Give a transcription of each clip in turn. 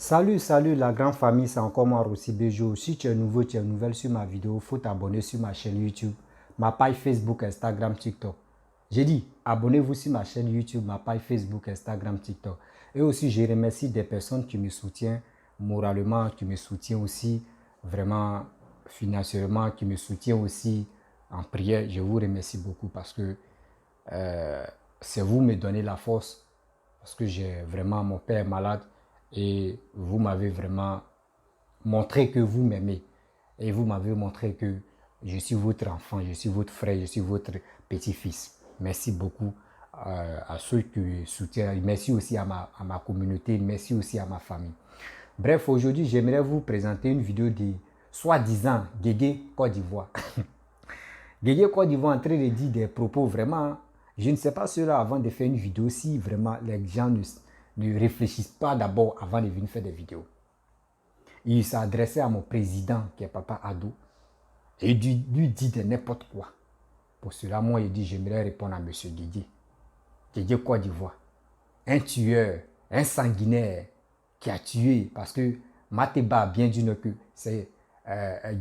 Salut la grande famille, c'est encore moi Rossi Bejo. Si tu es nouveau, tu es nouvelle sur ma vidéo, il faut t'abonner sur ma chaîne YouTube, ma page Facebook, Instagram, TikTok. J'ai dit, abonnez-vous sur ma chaîne YouTube, ma page Facebook, Instagram, TikTok. Et aussi, je remercie des personnes qui me soutiennent moralement, qui me soutiennent aussi vraiment financièrement, qui me soutiennent aussi en prière. Je vous remercie beaucoup parce que c'est vous me donnez la force parce que j'ai vraiment mon père malade et vous m'avez vraiment montré que vous m'aimez et vous m'avez montré que je suis votre enfant, je suis votre frère, je suis votre petit-fils. Merci beaucoup à ceux qui soutiennent. Merci aussi à ma communauté, merci aussi à ma famille. Bref, aujourd'hui, j'aimerais vous présenter une vidéo de soi-disant Guégué Côte d'Ivoire. Guégué Côte d'Ivoire en train de dire des propos vraiment. Je ne sais pas cela avant de faire une vidéo si vraiment les gens ne réfléchissent pas d'abord avant de venir faire des vidéos. Il s'est adressé à mon président qui est Papa Addo et il lui dit de n'importe quoi. Pour cela, moi, il dit j'aimerais répondre à M. Guégué. Guégué Côte d'Ivoire. Un tueur, un sanguinaire qui a tué parce que Mateba a bien dit que c'est Hervé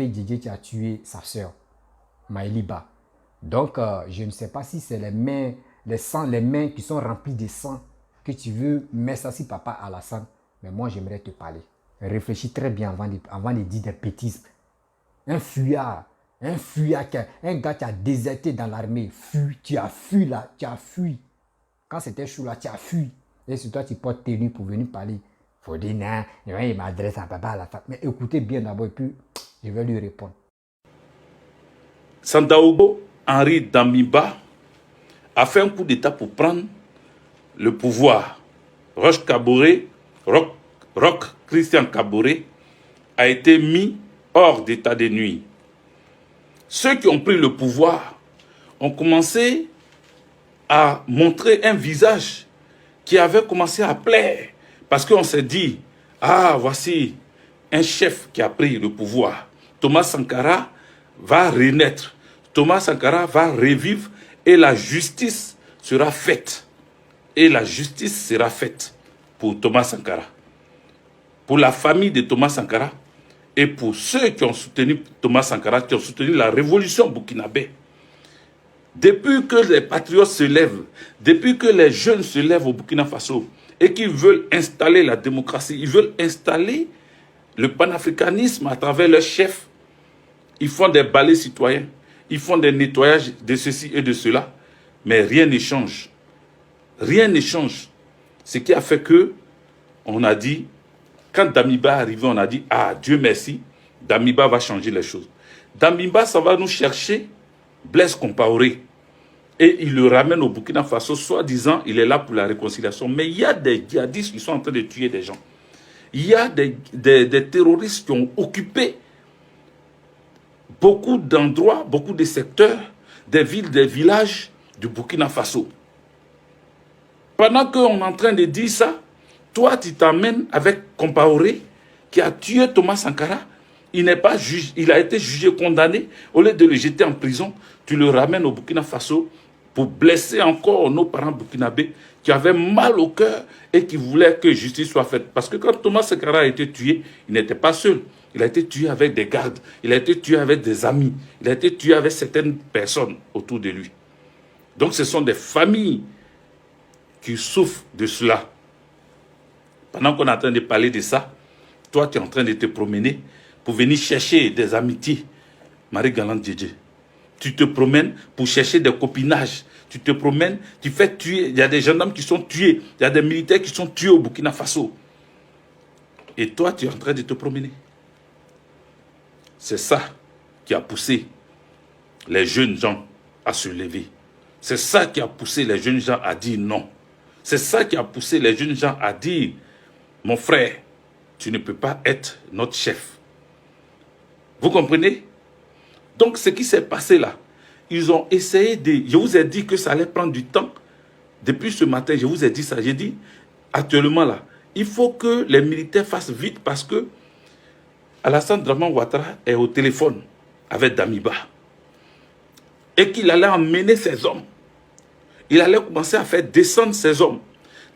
Guégué qui a tué sa soeur. Maëliba. Donc, je ne sais pas si c'est les mains qui sont remplies de sang que tu veux mettre ça sur Papa Alassane. Mais moi, j'aimerais te parler. Réfléchis très bien avant de dire des bêtises. Un fuyard, un gars qui a déserté dans l'armée, tu as fui là, tu as fui. Quand c'était chaud là, tu as fui. Et sur toi, tu portes tenue pour venir parler. Il faut dire, non, il m'adresse à Papa Alassane. Mais écoutez bien d'abord et puis je vais lui répondre. Sandaogo Henri Damiba a fait un coup d'État pour prendre le pouvoir. Roch Christian Kaboré a été mis hors d'état de nuit. Ceux qui ont pris le pouvoir ont commencé à montrer un visage qui avait commencé à plaire. Parce qu'on s'est dit, ah, voici un chef qui a pris le pouvoir. Thomas Sankara va renaître. Thomas Sankara va revivre et la justice sera faite. Et la justice sera faite pour Thomas Sankara. Pour la famille de Thomas Sankara et pour ceux qui ont soutenu Thomas Sankara, qui ont soutenu la révolution burkinabé. Depuis que les patriotes se lèvent, depuis que les jeunes se lèvent au Burkina Faso et qu'ils veulent installer la démocratie, ils veulent installer le panafricanisme à travers leurs chefs, ils font des balais citoyens, ils font des nettoyages de ceci et de cela, mais rien ne change. Rien ne change. Ce qui a fait que, on a dit, quand Damiba est arrivé, on a dit, ah, Dieu merci, Damiba va changer les choses. Damiba, ça va nous chercher Blaise Compaoré. Et il le ramène au Burkina Faso, soi-disant, il est là pour la réconciliation. Mais il y a des djihadistes qui sont en train de tuer des gens. Il y a des terroristes qui ont occupé beaucoup d'endroits, beaucoup de secteurs, des villes, des villages du Burkina Faso. Pendant qu'on est en train de dire ça, toi, tu t'amènes avec Compaoré, qui a tué Thomas Sankara. Il n'est pas juge, il a été jugé, condamné. Au lieu de le jeter en prison, tu le ramènes au Burkina Faso pour blesser encore nos parents burkinabés qui avaient mal au cœur et qui voulaient que justice soit faite. Parce que quand Thomas Sankara a été tué, il n'était pas seul. Il a été tué avec des gardes, il a été tué avec des amis, il a été tué avec certaines personnes autour de lui. Donc ce sont des familles qui souffrent de cela. Pendant qu'on est en train de parler de ça, toi tu es en train de te promener pour venir chercher des amitiés. Marie-Galante Djedje. Tu te promènes pour chercher des copinages. Tu te promènes, tu fais tuer. Il y a des gendarmes qui sont tués. Il y a des militaires qui sont tués au Burkina Faso. Et toi, tu es en train de te promener. C'est ça qui a poussé les jeunes gens à se lever. C'est ça qui a poussé les jeunes gens à dire non. C'est ça qui a poussé les jeunes gens à dire, mon frère, tu ne peux pas être notre chef. Vous comprenez? Donc, ce qui s'est passé là, ils ont essayé de... Je vous ai dit que ça allait prendre du temps. Depuis ce matin, je vous ai dit ça. J'ai dit, actuellement là, il faut que les militaires fassent vite parce que Alassane Draman Ouattara est au téléphone avec Damiba. Et qu'il allait emmener ses hommes. Il allait commencer à faire descendre ses hommes.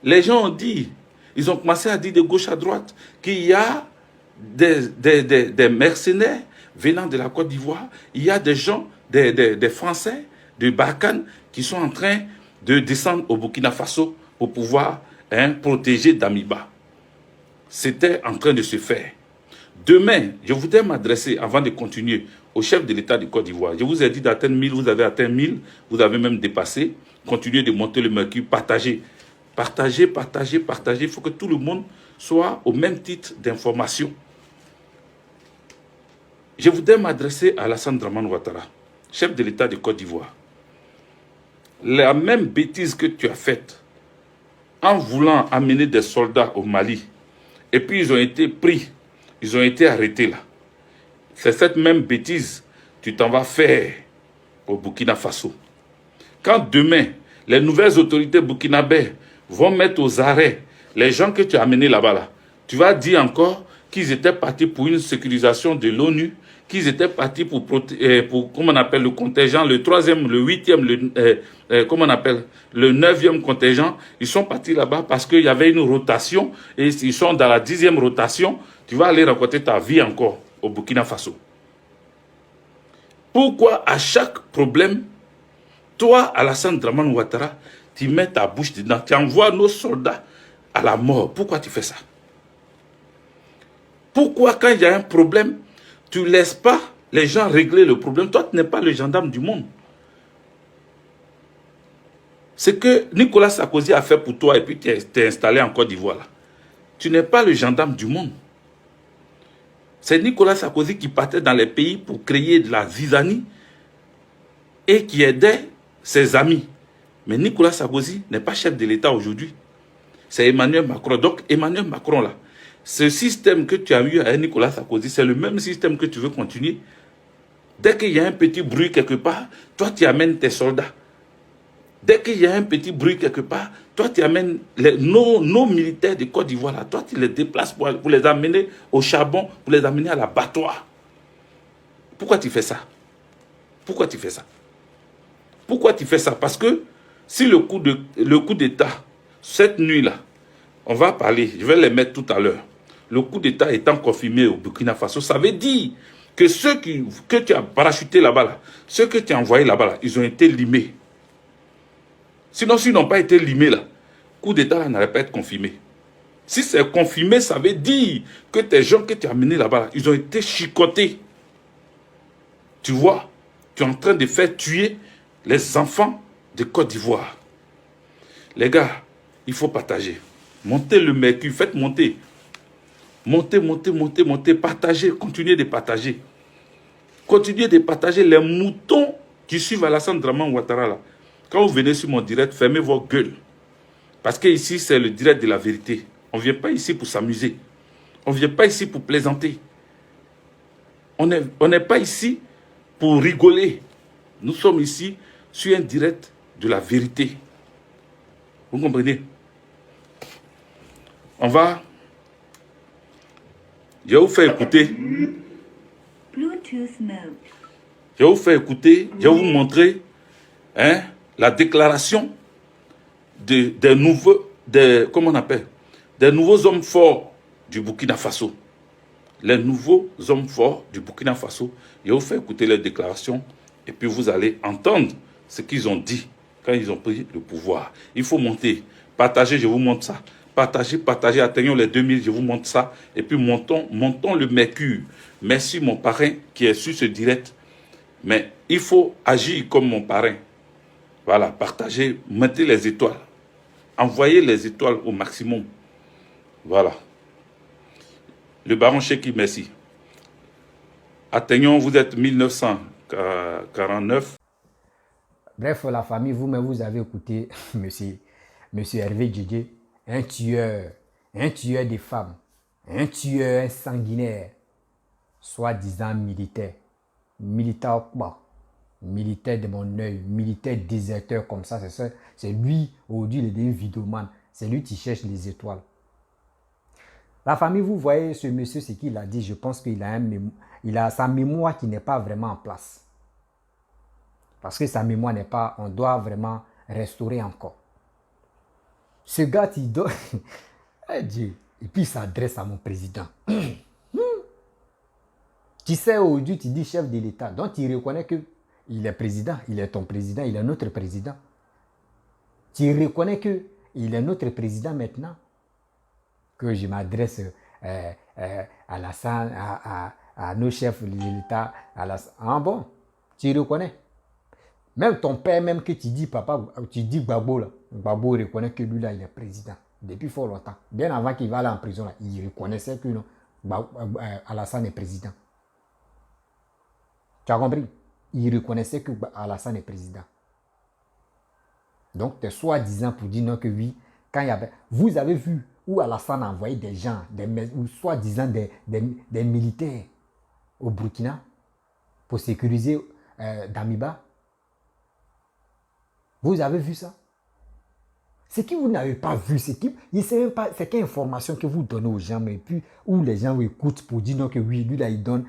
les gens ont dit, ils ont commencé à dire de gauche à droite qu'il y a des mercenaires venant de la Côte d'Ivoire, il y a des gens, des Français, de Barkhane, qui sont en train de descendre au Burkina Faso pour pouvoir protéger Damiba. C'était en train de se faire. Demain, je voudrais m'adresser, avant de continuer, au chef de l'État de Côte d'Ivoire. Je vous ai dit d'atteindre 1000, vous avez atteint 1000, vous avez même dépassé. Continuez de monter le mercure, partagez. Partagez, partagez, partagez. Il faut que tout le monde soit au même titre d'information. Je voudrais m'adresser à Alassane Dramane Ouattara, chef de l'État de Côte d'Ivoire. La même bêtise que tu as faite en voulant amener des soldats au Mali, et puis ils ont été pris, ils ont été arrêtés là. C'est cette même bêtise que tu t'en vas faire au Burkina Faso. Quand demain, les nouvelles autorités burkinabées vont mettre aux arrêts les gens que tu as amenés là-bas, là, tu vas dire encore qu'ils étaient partis pour une sécurisation de l'ONU, qu'ils étaient partis pour comment on appelle, le contingent, le 3e, le 8e, comment on appelle, le 9e contingent. Ils sont partis là-bas parce qu'il y avait une rotation et ils sont dans la 10e rotation. Tu vas aller raconter ta vie encore au Burkina Faso. Pourquoi à chaque problème, toi, Alassane Dramane Ouattara, tu mets ta bouche dedans, tu envoies nos soldats à la mort? Pourquoi tu fais ça? Pourquoi quand il y a un problème, tu ne laisses pas les gens régler le problème? Toi, tu n'es pas le gendarme du monde. Ce que Nicolas Sarkozy a fait pour toi et puis tu es installé en Côte d'Ivoire. Tu n'es pas le gendarme du monde. C'est Nicolas Sarkozy qui partait dans les pays pour créer de la zizanie et qui aidait ses amis. Mais Nicolas Sarkozy n'est pas chef de l'État aujourd'hui. C'est Emmanuel Macron. Donc Emmanuel Macron là, ce système que tu as eu avec Nicolas Sarkozy, c'est le même système que tu veux continuer. Dès qu'il y a un petit bruit quelque part, toi tu amènes tes soldats. Dès qu'il y a un petit bruit quelque part, toi tu amènes nos militaires de Côte d'Ivoire là, toi tu les déplaces pour les amener au charbon, pour les amener à l'abattoir. Pourquoi tu fais ça? Pourquoi tu fais ça? Pourquoi tu fais ça? Parce que si le coup d'État, cette nuit-là, on va parler, je vais les mettre tout à l'heure. Le coup d'État étant confirmé au Burkina Faso, ça veut dire que ceux que tu as parachutés là-bas, là, ceux que tu as envoyés là-bas, là, ils ont été limés. Sinon, s'ils n'ont pas été limés, là, le coup d'État n'allait pas être confirmé. Si c'est confirmé, ça veut dire que tes gens que tu as amenés là-bas, là, ils ont été chicotés. Tu vois, tu es en train de faire tuer les enfants de Côte d'Ivoire. Les gars, il faut partager. Montez le mercure, faites monter. Montez, montez, montez, montez. Partagez, continuez de partager. Continuez de partager les moutons qui suivent Alassane Dramane Ouattara là. Quand vous venez sur mon direct, fermez vos gueules. Parce que ici, c'est le direct de la vérité. On ne vient pas ici pour s'amuser. On ne vient pas ici pour plaisanter. On n'est pas ici pour rigoler. Nous sommes ici sur un direct de la vérité. Vous comprenez? On va... Je vais vous faire écouter. Bluetooth mode. Je vais vous faire écouter. Je vais vous montrer la déclaration des nouveaux hommes forts du Burkina Faso. Les nouveaux hommes forts du Burkina Faso. Je vais vous faire écouter leurs déclarations et puis vous allez entendre ce qu'ils ont dit quand ils ont pris le pouvoir. Il faut monter. Partagez, je vous montre ça. Partagez, partagez, atteignons les 2000, je vous montre ça. Et puis montons le mercure. Merci mon parrain qui est sur ce direct. Mais il faut agir comme mon parrain. Voilà, partagez, mettez les étoiles. Envoyez les étoiles au maximum. Voilà. Le baron Cheki, merci. Atteignons, vous êtes 1949. Bref, la famille, vous-même, vous avez écouté monsieur Hervé Djedje, un tueur des femmes, un tueur sanguinaire, soi-disant militaire quoi, militaire de mon œil, militaire déserteur comme ça, c'est lui, aujourd'hui, il est un vidéoman, c'est lui qui cherche les étoiles. La famille, vous voyez ce monsieur, ce qu'il a dit, je pense qu'il a, sa mémoire qui n'est pas vraiment en place. Parce que sa mémoire n'est pas, on doit vraiment restaurer encore. Ce gars, il donne... Eh Dieu. Et puis, il s'adresse à mon président. Tu sais, aujourd'hui, tu dis chef de l'État. Donc, tu reconnais qu'il est président. Il est ton président. Il est notre président. Tu reconnais qu'il est notre président maintenant. Que je m'adresse à Alassane, à nos chefs de l'État. Ah bon, tu reconnais. Même ton père, même que tu dis papa, tu dis Gbagbo, là. Gbagbo reconnaît que lui, là, il est président. Depuis fort longtemps. Bien avant qu'il va aller en prison, là, il reconnaissait que non, Alassane est président. Tu as compris? Il reconnaissait que Alassane est président. Donc, tu es soi-disant pour dire non que oui, quand il y avait... Vous avez vu où Alassane a envoyé des gens, ou soi-disant des militaires au Burkina pour sécuriser Damiba. Vous avez vu ça? Ce que vous n'avez pas vu, c'est quelle information que vous donnez aux gens, mais puis où les gens écoutent pour dire non que oui, lui là il donne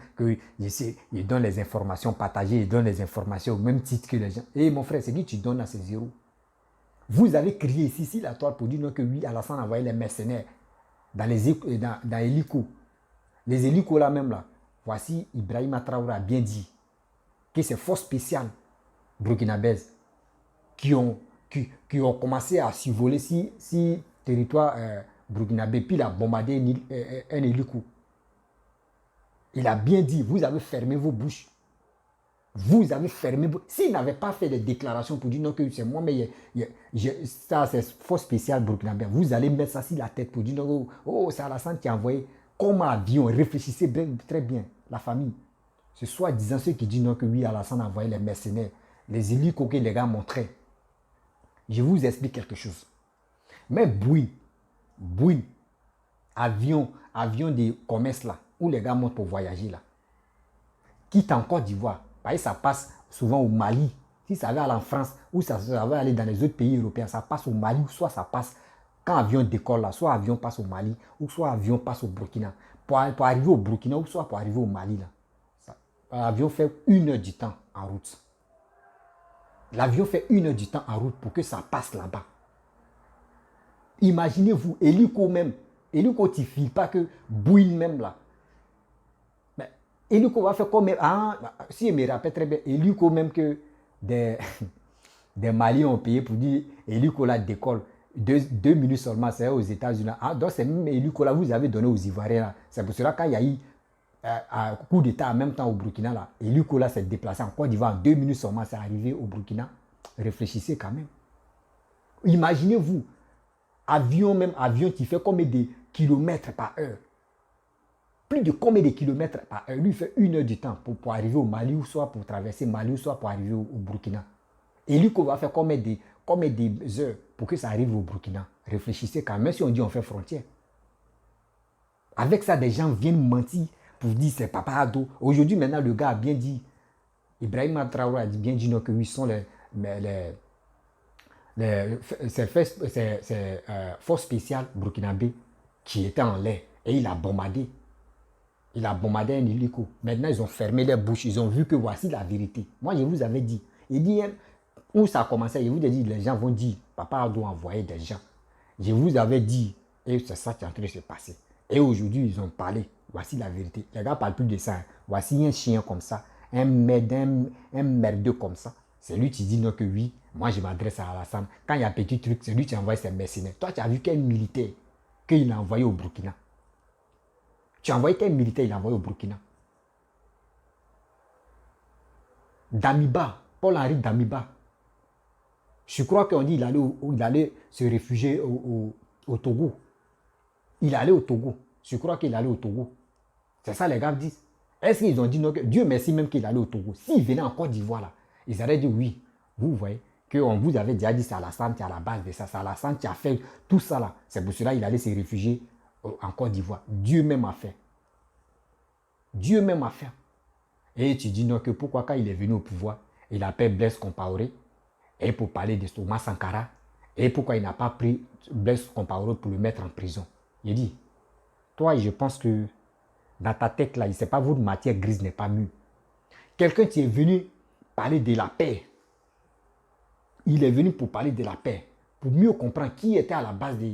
les informations partagées, il donne les informations au même titre que les gens. Et mon frère, c'est qui tu donnes à ces zéros? Vous avez crié ici la toile pour dire non que oui, Alassane a envoyé les mercenaires dans l'hélico. Les hélicos là même là. Voici Ibrahima Traoré a bien dit que c'est forces spéciales burkinabèses qui ont commencé à survoler si territoire burkinabé, puis il a bombardé un hélico. Il a bien dit, vous avez fermé vos bouches. Vous avez fermé vos... S'il n'avait pas fait des déclarations pour dire non que c'est moi, mais ça c'est force spéciale burkinabé, vous allez mettre ça sur la tête pour dire non, oh c'est Alassane qui a envoyé. Comme avion, réfléchissez très bien, la famille. C'est soi-disant ceux qui disent non que oui, Alassane a envoyé les mercenaires, les hélicos que les gars montraient. Je vous explique quelque chose. Mais Bouin, avion de commerce là, où les gars montent pour voyager là, quitte en Côte d'Ivoire, parce que ça passe souvent au Mali. Si ça va aller en France, ou ça va aller dans les autres pays européens, ça passe au Mali, ou soit ça passe, quand avion décolle là, soit avion passe au Mali, ou soit avion passe au Burkina. Pour arriver au Burkina, ou soit pour arriver au Mali là, l'avion fait 1 heure du temps en route. L'avion fait 1 heure du temps en route pour que ça passe là-bas. Imaginez-vous, hélico même. Hélico, tu ne files pas que Bouine même là. Mais hélico va faire comme... Ah, si je me rappelle très bien, hélico même que des Maliens ont payé pour dire hélico là décolle. 2 minutes seulement, c'est aux États-Unis. Ah, donc c'est même hélico là, vous avez donné aux Ivoiriens là. C'est pour cela quand il y a eu un coup d'État en même temps au Burkina là, hélico là s'est déplacé en Côte d'Ivoire en 2 minutes seulement, c'est arrivé au Burkina. Réfléchissez quand même. Imaginez-vous, avion qui fait combien de kilomètres par heure? Plus de combien de kilomètres par heure? Lui fait 1 heure du temps pour arriver au Mali, ou soit pour traverser Mali, ou soit pour arriver au Burkina. Et lui, va faire combien de heures pour que ça arrive au Burkina? Réfléchissez quand même, si on dit on fait frontière. Avec ça, des gens viennent mentir pour dire c'est Papa Ado. Aujourd'hui, maintenant, le gars a bien dit, Ibrahima Traoré a bien dit non, que oui, sont ces forces spéciales burkinabé qui étaient en l'air. Et il a bombardé. Il a bombardé un hélico. Maintenant, ils ont fermé les bouches. Ils ont vu que voici la vérité. Moi, je vous avais dit. Il dit, où ça a commencé, je vous ai dit, les gens vont dire, Papa doit envoyer des gens. Je vous avais dit, et c'est ça qui est en train de se passer. Et aujourd'hui, ils ont parlé. Voici la vérité. Les gars ne parlent plus de ça. Voici un chien comme ça, un merdeux comme ça. C'est lui qui dit non que oui. Moi, je m'adresse à Alassane. Quand il y a un petit truc, c'est lui qui envoie ses mercenaires. Toi, tu as vu quel militaire qu'il a envoyé au Burkina? Tu as envoyé quel militaire il a envoyé au Burkina? Damiba, Paul-Henri Damiba. Je crois qu'on dit qu'il allait se réfugier au Togo. Il allait au Togo. Je crois qu'il allait au Togo. C'est ça les gars disent. Est-ce qu'ils ont dit non? Dieu merci même qu'il allait au Togo. S'il venait en Côte d'Ivoire là, ils auraient dit oui. Vous voyez qu'on vous avait déjà dit c'est Alassane qui est à la base de ça. C'est Alassane qui a fait tout ça là. C'est pour cela qu'il allait se réfugier en Côte d'Ivoire. Dieu même a fait. Dieu même a fait. Et tu dis non que pourquoi quand il est venu au pouvoir, il appelle Blaise Compaoré et pour parler de Thomas Sankara, et pourquoi il n'a pas pris Blaise Compaoré pour le mettre en prison. Il dit, toi je pense que dans ta tête là, il ne sait pas, votre matière grise n'est pas mûre. Quelqu'un qui est venu parler de la paix, il est venu pour parler de la paix, pour mieux comprendre qui était à la base de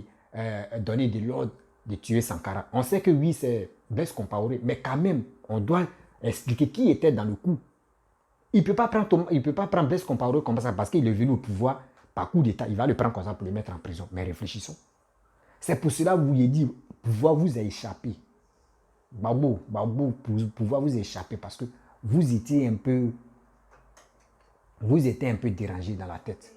donner de l'ordre de tuer Sankara. On sait que oui, c'est Blaise Compaoré, mais quand même, on doit expliquer qui était dans le coup. Il ne peut pas prendre Blaise Compaoré comme ça parce qu'il est venu au pouvoir par coup d'État. Il va le prendre comme ça pour le mettre en prison. Mais réfléchissons. C'est pour cela que vous lui dit, pouvoir vous a échappé. Babou, pouvoir vous échapper parce que vous étiez un peu dérangé dans la tête.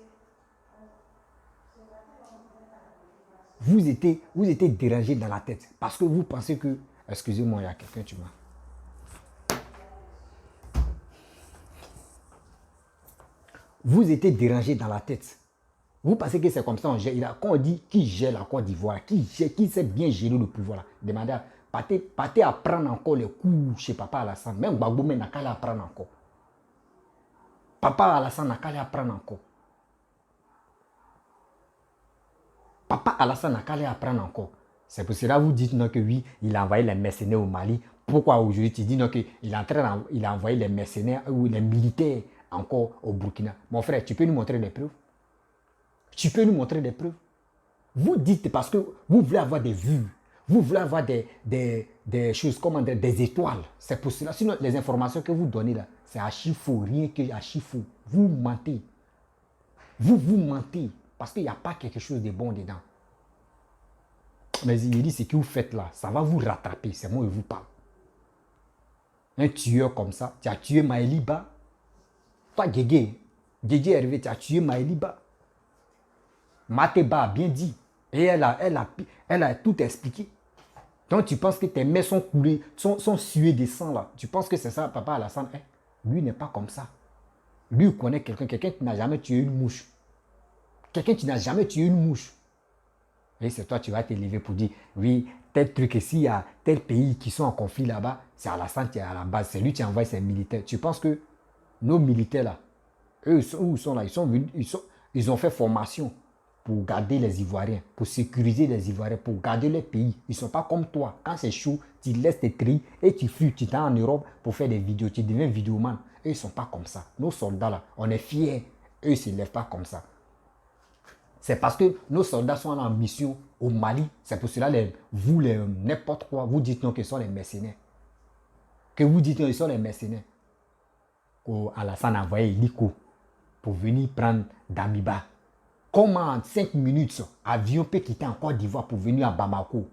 Vous étiez dérangé dans la tête parce que vous pensez que, excusez-moi, il y a quelqu'un, tu vois. Vous étiez dérangé dans la tête. Vous pensez que c'est comme ça, quand on dit qui gère la Côte d'Ivoire, qui sait bien gérer le pouvoir, là, demandez à partez à prendre encore les coups chez Papa Alassane. Même Gbagbo n'a qu'à apprendre encore. Papa Alassane n'a qu'à apprendre encore. Papa Alassane n'a qu'à apprendre encore. C'est pour cela que vous dites non, que oui, il a envoyé les mercenaires au Mali. Pourquoi aujourd'hui tu dis non, qu'il a envoyé les mercenaires ou les militaires encore au Burkina? Mon frère, tu peux nous montrer des preuves? Tu peux nous montrer des preuves? Vous dites parce que vous voulez avoir des vues. Vous voulez avoir des choses comme des étoiles. C'est pour cela. Sinon, les informations que vous donnez là, c'est archi faux. Rien que archi faux. Vous mentez. Vous mentez. Parce qu'il n'y a pas quelque chose de bon dedans. Mais il dit, ce que vous faites là, ça va vous rattraper. C'est moi qui vous parle. Un tueur comme ça, tu as tué Maëliba. Toi, Guégué est arrivé, tu as tué Maëliba. Mateba a bien dit. Et elle a tout expliqué. Donc tu penses que tes mains sont coulées, sont suées de sang là. Tu penses que c'est ça, Papa Alassane? Lui n'est pas comme ça. Lui il connaît quelqu'un qui n'a jamais tué une mouche. Quelqu'un qui n'a jamais tué une mouche. Et c'est toi, tu vas t'élever pour dire, oui, tel truc ici, il y a tel pays qui sont en conflit là-bas, c'est Alassane qui est à la base. C'est lui qui envoie ses militaires. Tu penses que nos militaires là, eux, où ils sont là? Ils ont fait formation pour garder les Ivoiriens, pour sécuriser les Ivoiriens, pour garder les pays. Ils ne sont pas comme toi. Quand c'est chaud, tu laisses tes tris et tu fuis. Tu es en Europe pour faire des vidéos. Tu deviens vidéoman. Eux, ils ne sont pas comme ça. Nos soldats là, on est fiers. Eux, ils ne se lèvent pas comme ça. C'est parce que nos soldats sont en mission au Mali. C'est pour cela, n'importe quoi, vous dites non qu'ils sont les mercenaires. Que vous dites non, ils sont les mercenaires. Alassane a envoyé Liko pour venir prendre Damiba. Comment en 5 minutes, avion peut quitter en Côte d'Ivoire pour venir à Bamako?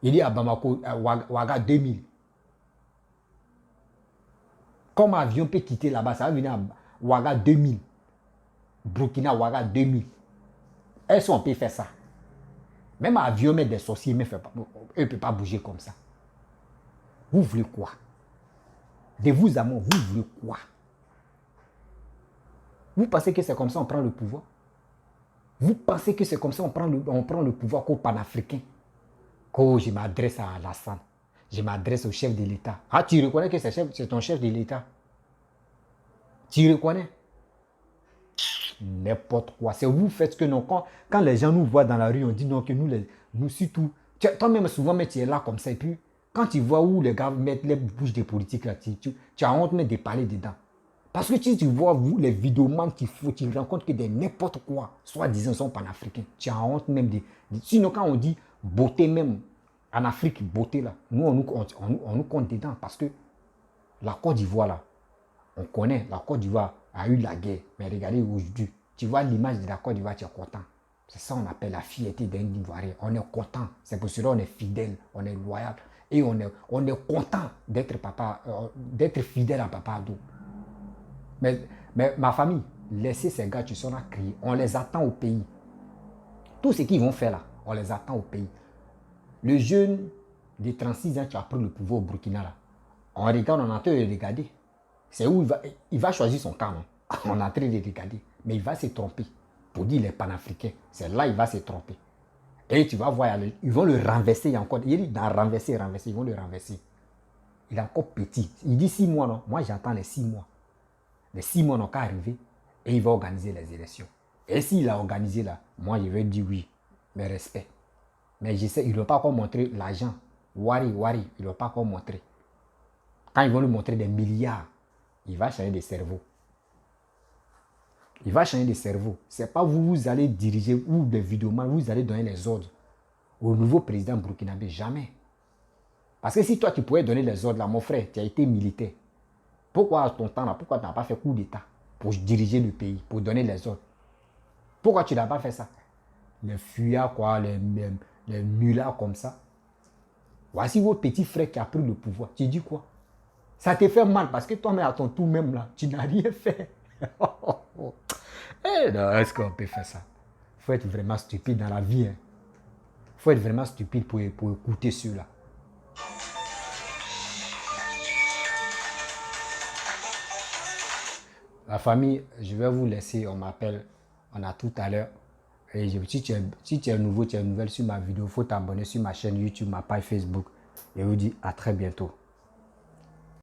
Il dit à Bamako, à Ouaga 2000. Comment avion peut quitter là-bas? Ça va venir à Ouaga 2000. Burkina, Ouaga 2000. Est-ce qu'on peut faire ça? Même avion met des sorciers, mais eux ne peuvent pas bouger comme ça. Vous voulez quoi? De vous à moi, vous voulez quoi? Vous pensez que c'est comme ça qu'on prend le pouvoir? Vous pensez que c'est comme ça qu'on prend le pouvoir qu'au panafricain? Oh, je m'adresse à Alassane. Je m'adresse au chef de l'État. Ah, tu reconnais que c'est ton chef de l'État? Tu reconnais? N'importe quoi. C'est vous faites que non. Quand les gens nous voient dans la rue, on dit non, que nous surtout. Toi-même, souvent, mais tu es là comme ça. Et puis, quand tu vois où les gars mettent les bouches des politiques, là, tu as honte même de parler dedans. Parce que si tu vois, vous, les vidéomans tu te rends compte que des n'importe quoi, soi-disant, sont panafricains. Tu as honte même de. Sinon, quand on dit beauté même, en Afrique, beauté là, nous, on nous compte dedans. Parce que la Côte d'Ivoire là, on connaît, la Côte d'Ivoire a eu la guerre. Mais regardez aujourd'hui, tu vois l'image de la Côte d'Ivoire, tu es content. C'est ça qu'on appelle la fierté d'un Ivoirien. On est content. C'est pour cela qu'on est fidèle, on est loyal. Et on est content d'être fidèle à Papa Addo. Mais ma famille, laissez ces gars, tu seras crier. On les attend au pays. Tout ce qu'ils vont faire là, on les attend au pays. Le jeune de 36 ans qui a pris le pouvoir au Burkina là, on regarde, on est en train de regarder. C'est où il va choisir son camp. Non? On est en train de regarder. Mais il va se tromper. Pour dire les panafricains, c'est là il va se tromper. Et tu vas voir, ils vont le renverser encore. Il dit renverser, ils vont le renverser. Il est encore petit. Il dit 6 mois, non? Moi j'attends les 6 mois. Les 6 mois n'ont qu'à arriver et il va organiser les élections. Et s'il a organisé là, moi je vais dire oui, mais respect. Mais je sais, il ne va pas encore montrer l'argent. Wari, il ne va pas encore montrer. Quand ils vont lui montrer des milliards, il va changer de cerveau. Il va changer de cerveau. Ce n'est pas vous, vous allez diriger ou des vidéomans, vous allez donner les ordres au nouveau président burkinabé. Jamais. Parce que si toi, tu pouvais donner les ordres, là, mon frère, tu as été militaire. Pourquoi à ton temps, là, pourquoi tu n'as pas fait coup d'État pour diriger le pays, pour donner les ordres? Pourquoi tu n'as pas fait ça? Les fuyards, quoi, les nullards comme ça. Voici votre petit frère qui a pris le pouvoir. Tu dis quoi? Ça te fait mal parce que toi-même, à ton tour même, là, tu n'as rien fait. Est-ce qu'on peut faire ça? Il faut être vraiment stupide dans la vie. Il faut être vraiment stupide pour écouter ceux-là. La famille, je vais vous laisser. On m'appelle. On a tout à l'heure. Et si tu es nouveau, tu es nouvelle sur ma vidéo, il faut t'abonner sur ma chaîne YouTube, ma page Facebook. Et je vous dis à très bientôt.